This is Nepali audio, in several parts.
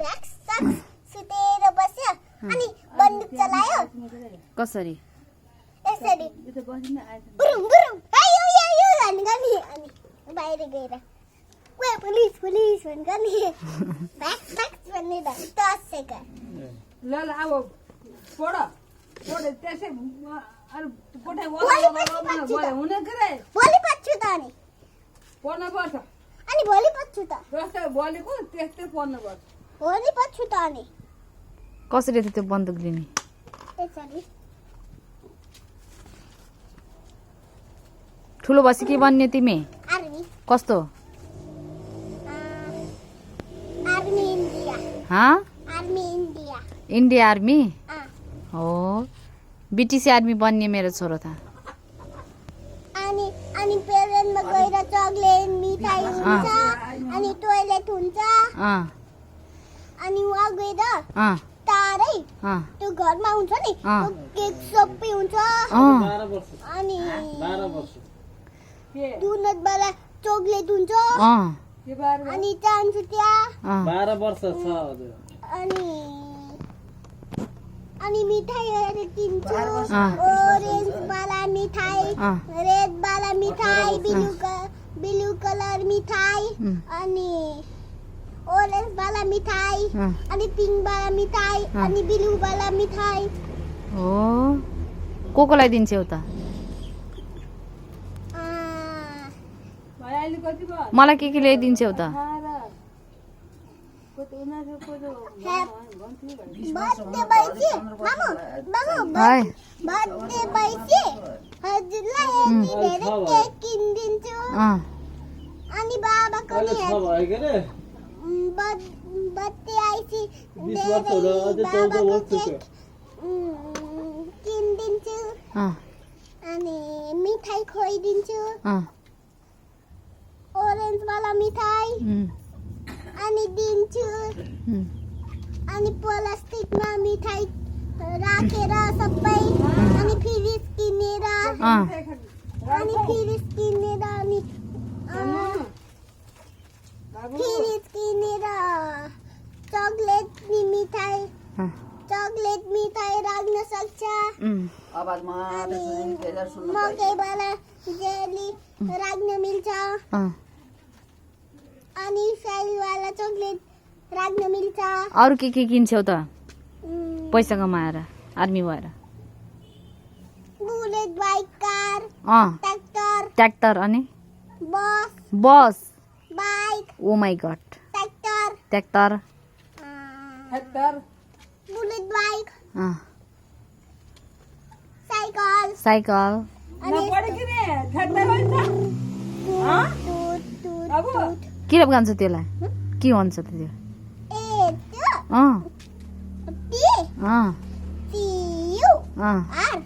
भ्याक्स सक्स सुतेर बस्यो अनि बन्दुक चलायो कसरी यसरी बुरुम बुरुम आयो यो भन्छ नि अनि बाहिर गएर ओए पुलिस पुलिस भन्छ नि भ्याक्स सक्स भन्ने 10 सेकेन्ड ल अब पढ त्यसै अरु पठाइ हुने करे भोलि पढ्छु त अनि पढ्न पर्छ अनि भोलि पढ्छु त जस्तै बोलेको त्यस्तै पढ्नु पर्छ भोलि पढ्छु त अनि कसरी थियो त्यो बन्दुक लिने यसरी ठुलो भएपछि के बन्ने तिमी आर्मी कस्तो आर्मी इन्डिया हाँ आर्मी इन्डिया इन्डिया आर्मी अँ हो बीटीसी आर्मी बन्ने मेरो छोरो त अनि अनि पेरेन्टमा गएर चक्लेट मिठाई हुन्छ अनि टोयलेट हुन्छ अँ अनि वहाँ गएर अँ टाढै अँ त्यो घरमा हुन्छ नि अँ। त्यो केक सबै हुन्छ अँ अनि के डोनट वाला चक्लेट हुन्छ अँ के बार अनि जान्छु त्यहाँ अँ 12 वर्ष छ हजुर अनि अनि मिठाईहरू किन्छु अँ। ओरेन्ज वाला मिठाई अँ। रेड वाला मिठाई ब्लू कलर मिठाई अनि ओरेन्ज वाला मिठाई अँ। अनि पिङ्क वाला मिठाई अनि ब्लू वाला मिठाई हो कोलाई दिन्छौ त भाइ अहिले कति भयो मलाई के ल्याइदिन्छौ त बर्थडे भएपछि मामु है बर्थडे भएपछि हजुरलाई यति धेरै केक किनिदिन्छु अँ अनि बाबाको अहिले नि छ भयो के रे बर्थडे आएपछि 20 वर्ष होला अझै 14 वर्ष केक किनिदिन्छु अँ अनि मिठाई खुवाइदिन्छु अँ ओरेन्ज वाला मिठाई अनि दिन्छु अनि प्लास्टिकमा मिठाई राखेर सबै अनि फ्रिज किनेर अँ अनि फ्रिज किनेर अनि फ्रिज किनेर चकलेट मिठाई अँ चकलेट मिठाई राख्न सक्छ मकैवाला जेली राख्न मिल्छ अँ अनि फ्राइवाला चकलेट राख्न मिल्छ अरू के किन्छौ त पैसा कमाएर आर्मी भएर बुलेट बाइक कार अँ ट्र्याक्टर ट्र्याक्टर अनि bus bus bike oh my god tractor tractor hector bullet bike अँ साइकल साइकल अनि नपढेकिने हेक्टर भन्छ टुट टुट अब टुट के भन्छ त्यसलाई के भन्छ त त्यो ए त्यो अँ टी अँ टी यू अँ आर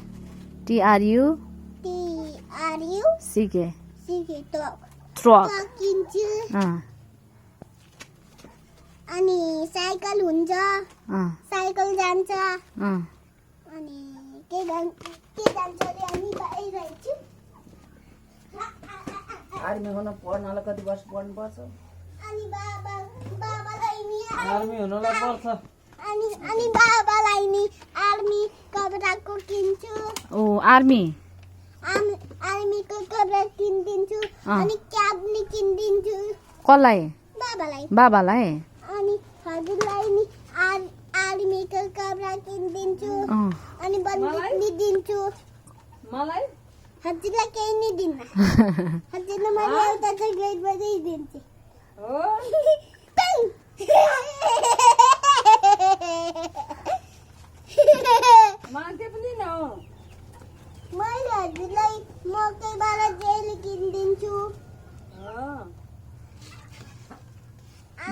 टिआरयु टी आर यू सिके सिके ट्रक ट्रक किन्छु अँ अनि साइकल हुन्छ अँ साइकल जान्छ अँ अनि के जान्छ अरे हामी बाहिर आर्मी हुन पढ्नलाई कति वर्ष पढ्नु पर्छ अनि बाबालाई नि आर्मी हुनलाई पर्छ अनि बाबालाई नि आर्मी कपडाको किन्छु ओ आर्मी आर्मीको कपडा किनिदिन्छु अनि क्याप नि किनिदिन्छु कसलाई बाबालाई अनि हजुरलाई नि आर्मीको कपडा किनिदिन्छु अँ अनि बन्दुक नि दिन्छु मलाई हजुरलाई केही नि दिन्न हजुरलाई मैले एउटा चकलेट मात्रै दिन्छु हो मान्छे पनि न हो मैले हजुरलाई मकैवाला जेली किनिदिन्छु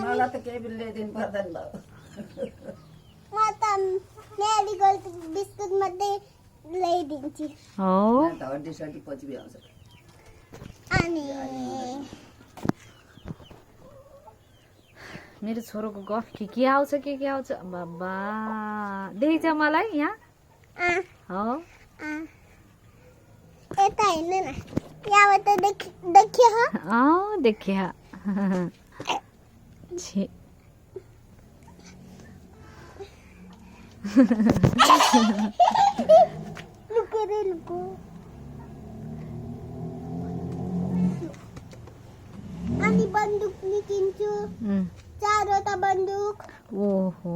मलाई त केही पनि ल्याइदिनु पर्दैन ल म त मेरीगोल्ड बिस्कुट मात्रै ल्याइदिन्छु हो त हड्डी सड्डी पछि भ्याउँछ अनि मेरो छोरोको गफ के आउँछ के आउँछ बाबा देखेछ मलाई यहाँ हो यता हेर्नु न यहाँबाट देखियो अँ देखे छी लुको रे लुको अनि बन्दुक निकिन्छु चारवटा बन्दुक ओहो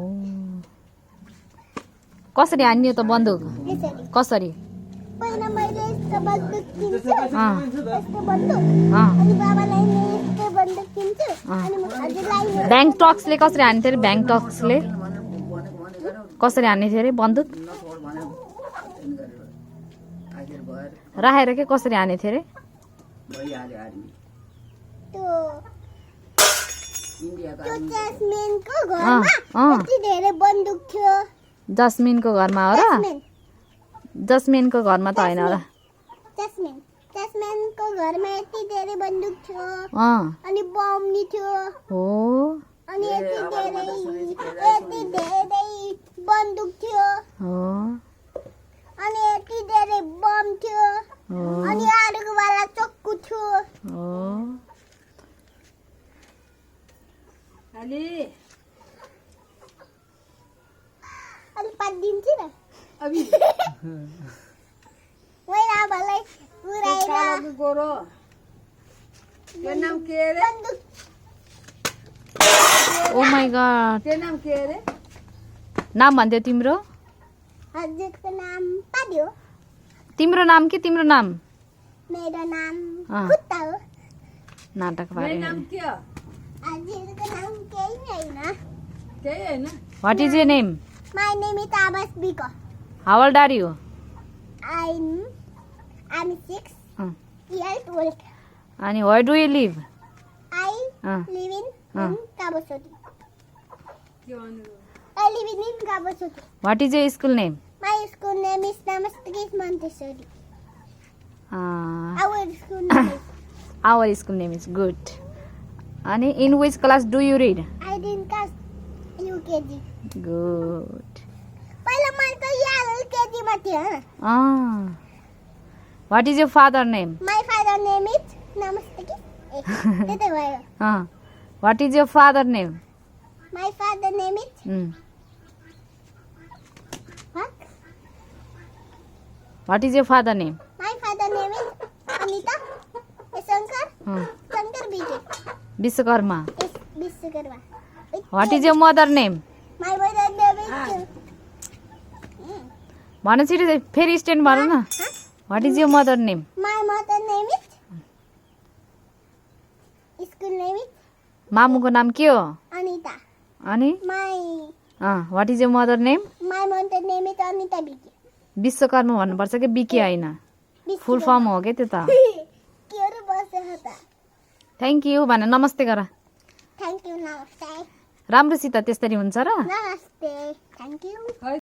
कसरी हान्ने त बन्दुक यसरी कसरी पहिला मैले यस्तो बन्दुक किन्छु अँ यस्तो बन्दुक अँ अनि बाबालाई नै यस्तो बन्दुक किन्छु अनि म हजुरलाई नै ब्याङ्क टक्सले कसरी हान्थ्यो अरे ब्याङ्क टक्सले कसरी हान्ने थियो अरे बन्दुक नछोड भन्यो त्यही गरेर आखिर भएर राखेर के कसरी हाने थियो अरे भइहाल्यो आर्मी त्यो इन्डियाको त्यो आर्मी जस्मिनको अँ, घरमा अँ। यति धेरै बन्दुक थियो जस्मिनको घरमा हो र जस्मिन जस्मिनको घरमा त होइन होला जस्मिनको घरमा यति धेरै बन्दुक थियो अँ अनि बम नि थियो हो अनि यति धेरै बन्दुक थियो हो अनि यति धेरै बम थियो हो अनि आलुको वाला चक्कु थियो हो अलि अनि पादिन्छु न अभि मैले आमालाई पुऱ्याएर कालो गोरो त्यो नाम के अरे बन्दुक ओ माई गॉड त्यो नाम के अरे नाम भन्थ्यो तिम्रो हजुरको नाम पादियो तिम्रो नाम के तिम्रो नाम मेरो नाम अँ। खुट्टा हो नाटक मेरो बारे नाम के हो हजुरको नाम केही छैन केही होइन what is your name my name is Aawas बिको how old are you I'm 6 years old. अनि where do you live I अँ live in अँ Kabasoti. के भन्नु I live in Kabasoti. What is your school name My school name is Namaste Montessori. Our Our school name is school name is good अनि in which class do you read I didn't cast UKG. Good पहिला मैले त यहाँ LKG मा थियो what is your father name My father name is Namaste. त्यतै भयो. What is your father name My father name is what? What is your father name My father name is Anita. Shankar. Shankar BJ. Vishwakarma Is Vishwakarma. What is your mother name My mother name is भन छिटो फेरि स्ट्यान्ड भन न what is your mother name My mother name is school name is मामुको नाम के हो Anita. अनि My what is your mother name mother name is Anita BJ. Vishwakarma भन्नुपर्छ कि बिके होइन फुल फर्म हो क्या त्यो त के अरे बसेको त थ्याङ्क यू भन नमस्ते गर Thank you, namaste. राम्रोसित त्यसरी हुन्छ र Namaste. Thank you.